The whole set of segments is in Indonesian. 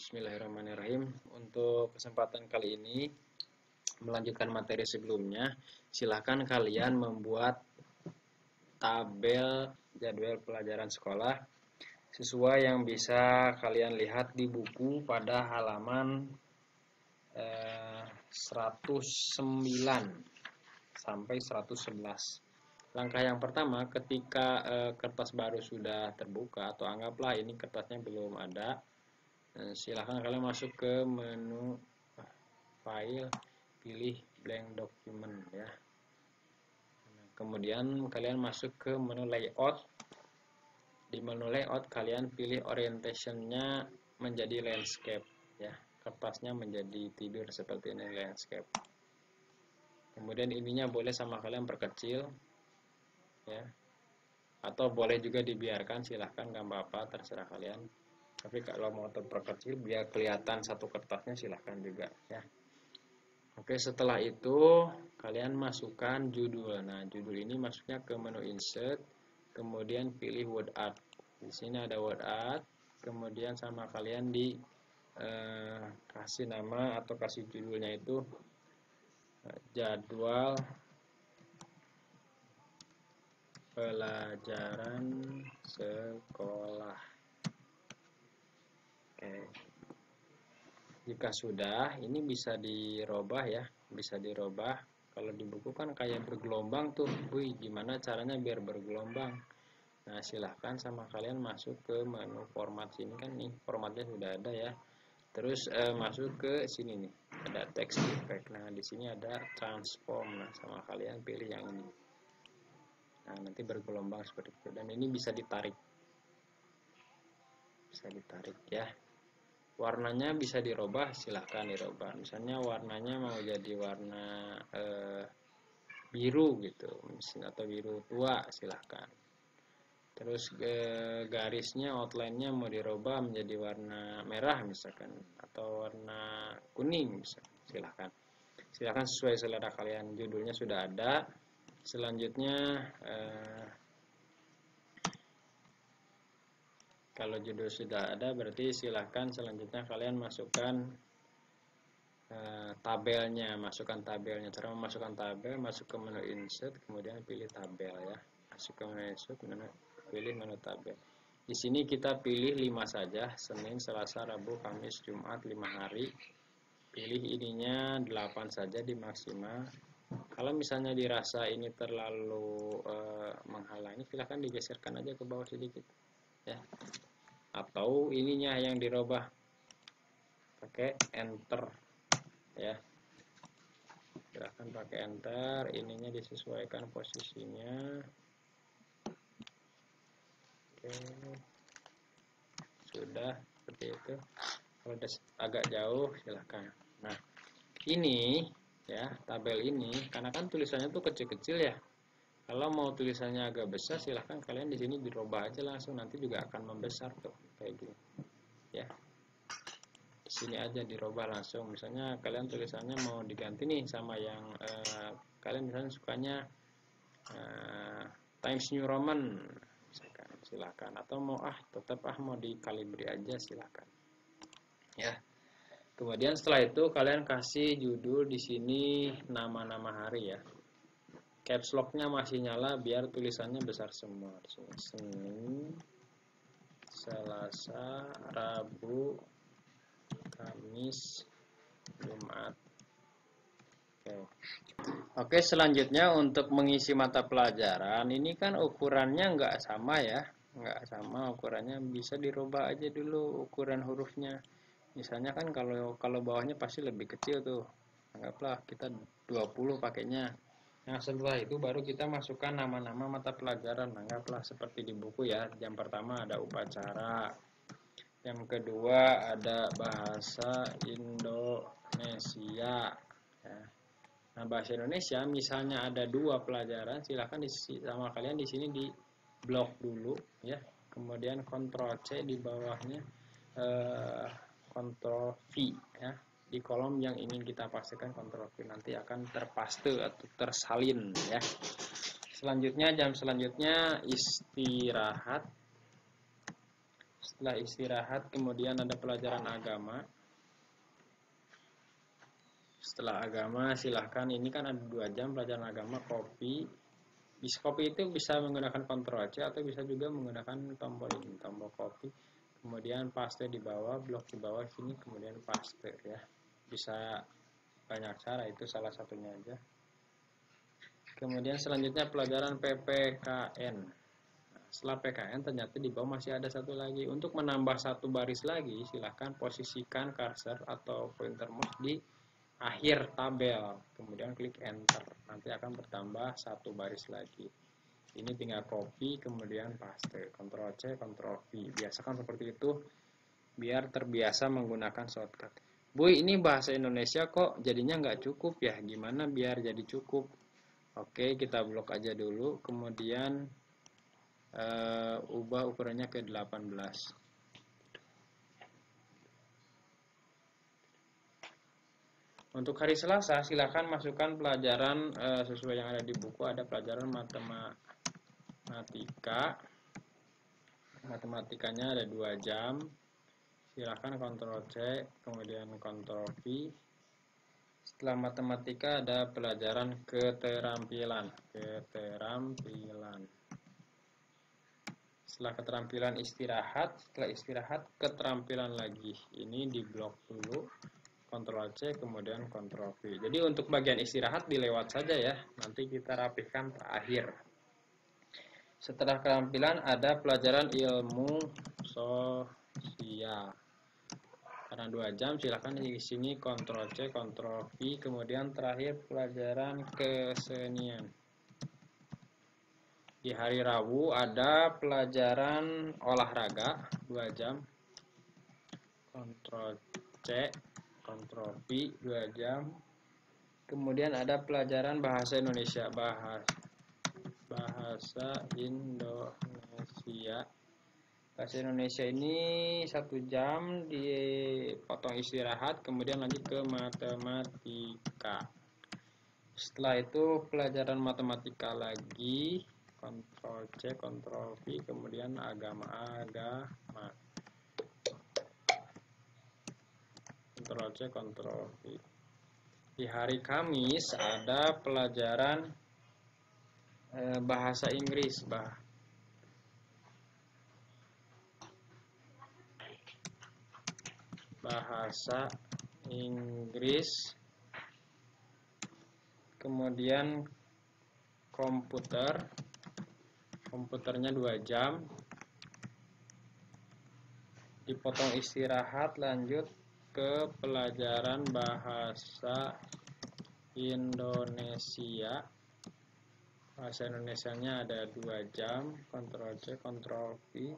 Bismillahirrahmanirrahim. Untuk kesempatan kali ini melanjutkan materi sebelumnya, silahkan kalian membuat tabel jadwal pelajaran sekolah sesuai yang bisa kalian lihat di buku pada halaman 109 sampai 111. Langkah yang pertama, ketika kertas baru sudah terbuka atau anggaplah ini kertasnya belum ada, silahkan kalian masuk ke menu file, pilih blank document ya. Kemudian kalian masuk ke menu layout. Di menu layout kalian pilih orientationnya menjadi landscape ya. Kertasnya menjadi tidur seperti ini, landscape. Kemudian ininya boleh sama kalian perkecil ya. Atau boleh juga dibiarkan, silahkan, nggak apa-apa, terserah kalian. Tapi kalau mau terperkecil biar kelihatan satu kertasnya, silahkan juga ya. Oke, setelah itu kalian masukkan judul. Nah, judul ini masuknya ke menu insert, kemudian pilih word art. Di sini ada word art, kemudian sama kalian di kasih nama atau kasih judulnya itu jadwal pelajaran sekolah. Oke. Jika sudah, ini bisa dirubah ya, bisa dirubah. Kalau di buku kan kayak bergelombang tuh, wih, gimana caranya biar bergelombang? Nah, silahkan sama kalian masuk ke menu format sini, kan nih formatnya sudah ada ya. Terus masuk ke sini nih, ada text effect. Nah, di sini ada transform. Nah, sama kalian pilih yang ini. Nah, nanti bergelombang seperti itu. Dan ini bisa ditarik ya. Warnanya bisa dirubah, silahkan dirubah. Misalnya warnanya mau jadi warna biru gitu, atau biru tua, silahkan. Terus garisnya, outline-nya mau dirubah menjadi warna merah misalkan, atau warna kuning misalkan, silahkan. Silahkan sesuai selera kalian. Judulnya sudah ada. Selanjutnya kalau judul sudah ada, berarti silahkan selanjutnya kalian masukkan tabelnya. Cara memasukkan tabel, masuk ke menu insert, kemudian pilih tabel ya. Masuk ke menu insert, pilih menu tabel. Di sini kita pilih 5 saja, Senin, Selasa, Rabu, Kamis, Jumat, 5 hari. Pilih ininya 8 saja di maksimal. Kalau misalnya dirasa ini terlalu menghalangi, silahkan digeserkan aja ke bawah sedikit ya. Atau ininya yang dirubah, pakai enter ya. Silahkan pakai enter, ininya disesuaikan posisinya. Oke, sudah seperti itu. Kalau agak jauh silahkan. Nah, ini ya, tabel ini karena kan tulisannya tuh kecil-kecil ya. Kalau mau tulisannya agak besar, silahkan kalian di sini dirubah aja langsung, nanti juga akan membesar tuh kayak gini ya. Di sini aja dirubah langsung. Misalnya kalian tulisannya mau diganti nih sama yang kalian misalnya sukanya Times New Roman misalkan, silahkan. Atau mau tetap mau di Calibri aja, silahkan ya. Kemudian setelah itu kalian kasih judul di sini nama-nama hari ya. Caps lock-nya masih nyala biar tulisannya besar semua. Di sini Senin, Selasa, Rabu, Kamis, Jumat. Oke, selanjutnya untuk mengisi mata pelajaran ini kan ukurannya nggak sama ya, nggak sama ukurannya, bisa dirubah aja dulu ukuran hurufnya. Misalnya kan kalau bawahnya pasti lebih kecil tuh, anggaplah kita 20 pakainya. Nah, setelah itu baru kita masukkan nama-nama mata pelajaran, anggaplah seperti di buku ya. Yang pertama ada upacara, yang kedua ada bahasa Indonesia ya. Nah, bahasa Indonesia misalnya ada 2 pelajaran, silahkan sama kalian di sini di blok dulu ya. Kemudian Ctrl C di bawahnya, Ctrl V ya. Di kolom yang ingin kita pastikan Ctrl V, nanti akan terpaste atau tersalin ya. Selanjutnya, jam selanjutnya istirahat. Setelah istirahat kemudian ada pelajaran agama. Setelah agama silahkan, ini kan ada 2 jam pelajaran agama, copy. Bisa copy itu bisa menggunakan Ctrl C atau bisa juga menggunakan tombol ini, tombol copy. Kemudian paste di bawah, blok di bawah sini, kemudian paste ya. Bisa banyak cara, itu salah satunya aja. Kemudian selanjutnya pelajaran PPKN. Setelah PKN ternyata di bawah masih ada satu lagi. Untuk menambah satu baris lagi, silahkan posisikan cursor atau pointer mouse di akhir tabel, kemudian klik enter, nanti akan bertambah satu baris lagi. Ini tinggal copy kemudian paste, Ctrl C Ctrl V, biasakan seperti itu biar terbiasa menggunakan shortcut. Bu, ini bahasa Indonesia kok jadinya nggak cukup ya, gimana biar jadi cukup? Oke, kita blok aja dulu, kemudian ubah ukurannya ke 18. Untuk hari Selasa, silakan masukkan pelajaran sesuai yang ada di buku. Ada pelajaran matematika. Matematikanya ada 2 jam. Silakan Ctrl C, kemudian Ctrl V. Setelah matematika ada pelajaran keterampilan. Setelah keterampilan istirahat. Setelah istirahat keterampilan lagi. Ini di blok dulu. Ctrl C kemudian Ctrl V. Jadi untuk bagian istirahat dilewat saja ya. Nanti kita rapihkan terakhir. Setelah keterampilan ada pelajaran ilmu sosial. Karena 2 jam silahkan di sini Ctrl C Ctrl V. Kemudian terakhir pelajaran kesenian. Di hari Rabu ada pelajaran olahraga 2 jam. Ctrl C Ctrl V 2 jam. Kemudian ada pelajaran bahasa Indonesia, bahasa Indonesia. Bahasa Indonesia ini 1 jam, dipotong istirahat, kemudian lanjut ke matematika. Setelah itu pelajaran matematika lagi, Ctrl C Ctrl V, kemudian agama. Ctrl C Ctrl V. Di hari Kamis ada pelajaran bahasa Inggris, bahasa Inggris. Kemudian komputernya 2 jam, dipotong istirahat, lanjut ke pelajaran bahasa Indonesia. Bahasa Indonesianya ada 2 jam, Ctrl C Ctrl V.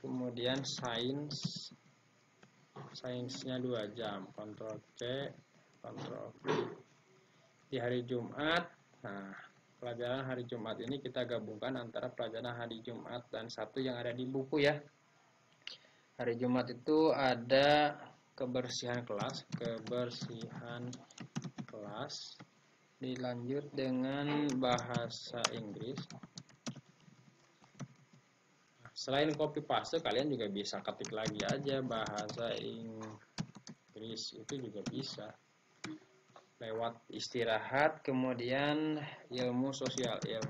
Kemudian sainsnya 2 jam, Ctrl C Ctrl V. Di hari Jumat, nah pelajaran hari Jumat ini kita gabungkan antara pelajaran hari Jumat dan Sabtu yang ada di buku ya. Hari Jumat itu ada kebersihan kelas, dilanjut dengan bahasa Inggris. Selain copy paste, kalian juga bisa ketik lagi aja bahasa Inggris, itu juga bisa. Lewat istirahat, kemudian ilmu sosialnya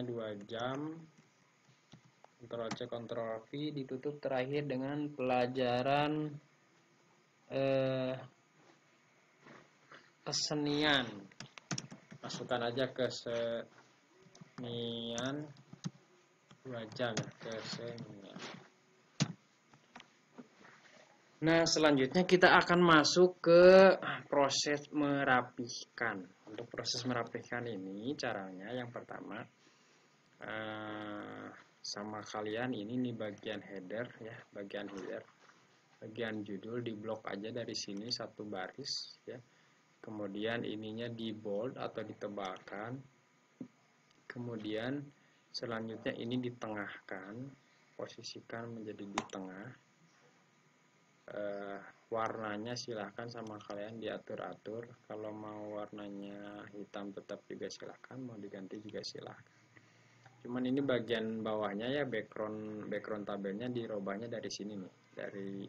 2 jam, Ctrl C Ctrl V, ditutup terakhir dengan pelajaran kesenian. Masukkan aja kesenian 2 jam ya, kesenian. Nah, selanjutnya kita akan masuk ke proses merapihkan. Untuk proses merapihkan ini caranya yang pertama, sama kalian ini nih bagian header ya, bagian judul di blok aja dari sini 1 baris ya. Kemudian ininya di bold atau ditebalkan. Kemudian selanjutnya ini ditengahkan, posisikan menjadi di tengah. Warnanya silahkan sama kalian diatur-atur. Kalau mau warnanya hitam tetap juga silahkan, mau diganti juga silahkan. Cuman ini bagian bawahnya ya, background tabelnya dirubahnya dari sini nih, dari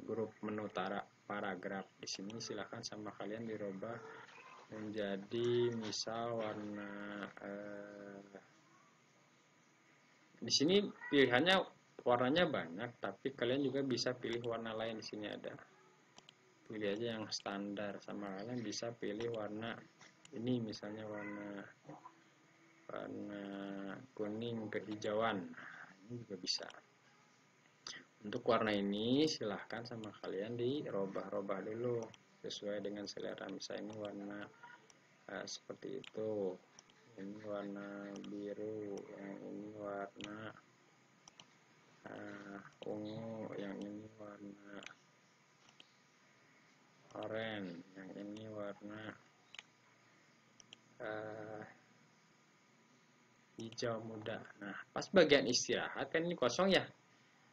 grup menu paragraf. Di sini silahkan sama kalian dirubah menjadi misal warna di sini pilihannya warnanya banyak, tapi kalian juga bisa pilih warna lain. Di sini ada, pilih aja yang standar, sama kalian bisa pilih warna ini, misalnya warna kuning kehijauan. Nah, ini juga bisa. Untuk warna ini silahkan sama kalian dirubah-rubah dulu sesuai dengan selera. Misalnya ini warna seperti itu, ini warna biru, yang ini warna ungu, yang ini warna oranye, yang ini warna hijau muda. Nah, pas bagian istirahat kan ini kosong ya,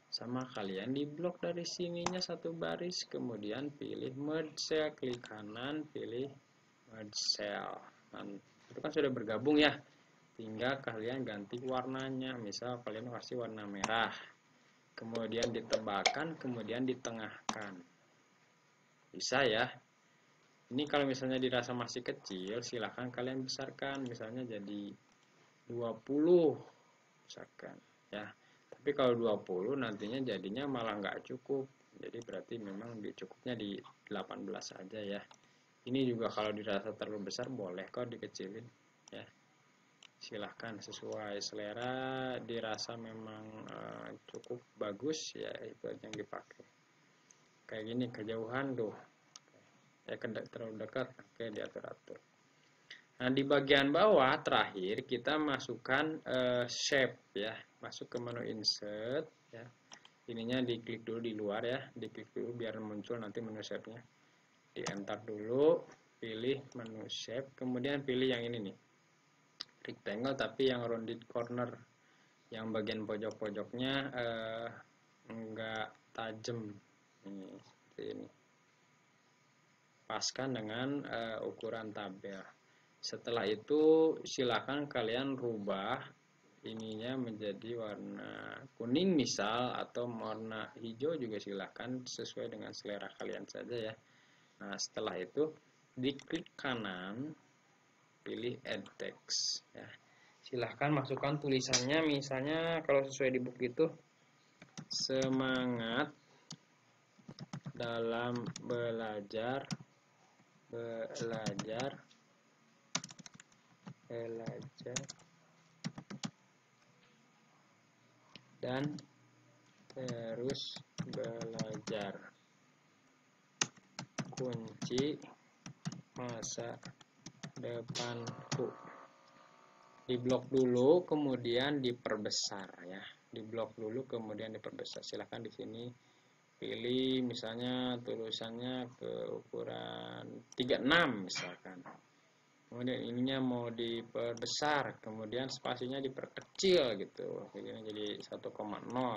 sama kalian di blok dari sininya satu baris, kemudian pilih merge cell, klik kanan, pilih merge cell. Nah, itu kan sudah bergabung ya, tinggal kalian ganti warnanya. Misal kalian kasih warna merah, kemudian ditebalkan, kemudian ditengahkan, bisa ya. Ini kalau misalnya dirasa masih kecil, silahkan kalian besarkan, misalnya jadi 20 misalkan ya. Tapi kalau 20 nantinya jadinya malah nggak cukup, jadi berarti memang cukupnya di 18 aja ya. Ini juga kalau dirasa terlalu besar boleh kok dikecilin ya, silahkan sesuai selera. Dirasa memang cukup bagus ya, itu aja yang dipakai. Kayak gini kejauhan tuh ya, terlalu dekat, oke diatur-atur. Nah, di bagian bawah terakhir kita masukkan shape ya, masuk ke menu insert ya. Ininya diklik dulu di luar ya, diklik dulu biar muncul nanti menu shape-nya. Di enter dulu, pilih menu shape, kemudian pilih yang ini nih, rectangle tapi yang rounded corner, yang bagian pojok-pojoknya enggak tajam ini, seperti ini. Paskan dengan ukuran tabel. Setelah itu silakan kalian rubah ininya menjadi warna kuning misal, atau warna hijau juga silakan, sesuai dengan selera kalian saja ya. Nah, setelah itu diklik kanan, pilih add text ya. Silahkan masukkan tulisannya, misalnya kalau sesuai di buku itu, semangat dalam belajar dan terus belajar, kunci masa depanku. Diblok dulu kemudian diperbesar ya, diblok dulu kemudian diperbesar. Silahkan di sini pilih misalnya tulisannya ke ukuran 36 misalkan, kemudian ininya mau diperbesar, kemudian spasinya diperkecil gitu, jadi 1,0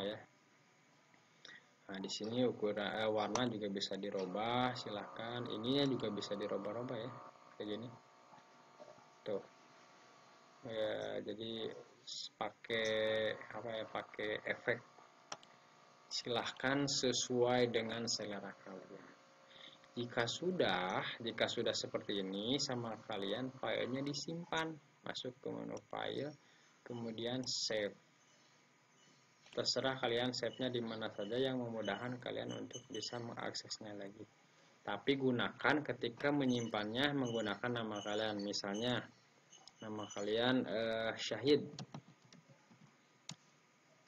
ya. Nah, di sini ukuran warna juga bisa dirubah, silahkan. Ininya juga bisa dirubah-rubah ya, kayak gini tuh ya. Jadi pakai apa ya, pakai efek. Silahkan sesuai dengan selera kalian. Jika sudah seperti ini, sama kalian filenya disimpan, masuk ke menu file, kemudian save. Terserah kalian save-nya di mana saja yang memudahkan kalian untuk bisa mengaksesnya lagi. Tapi gunakan ketika menyimpannya menggunakan nama kalian. Misalnya nama kalian Syahid.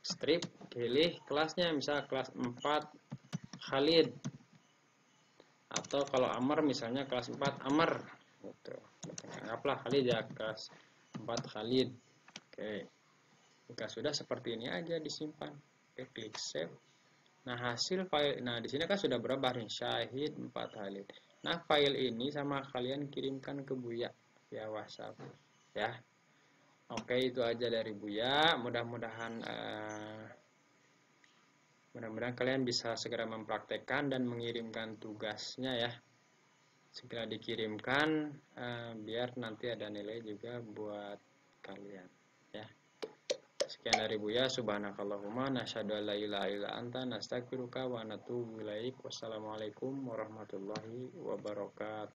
Strip, pilih kelasnya, misal kelas 4 Khalid, atau kalau Amr misalnya kelas 4 Amr gitu. Anggaplah Khalid ya, kelas 4 Khalid. Oke. Jika sudah seperti ini aja disimpan. Oke, klik save. Nah, hasil file, nah di sini kan sudah berubah nih, Syahid 4 Khalid. Nah, file ini sama kalian kirimkan ke Buya via WhatsApp ya. Oke, itu aja dari Buya. Mudah-mudahan kalian bisa segera mempraktekkan dan mengirimkan tugasnya ya. Segera dikirimkan biar nanti ada nilai juga buat kalian ya. Sekian dari Buya, subhanakallahumma nasyhadu an la ilaha illa anta nastaghfiruka wa natubu ilaik. Wassalamualaikum warahmatullahi wabarakatuh.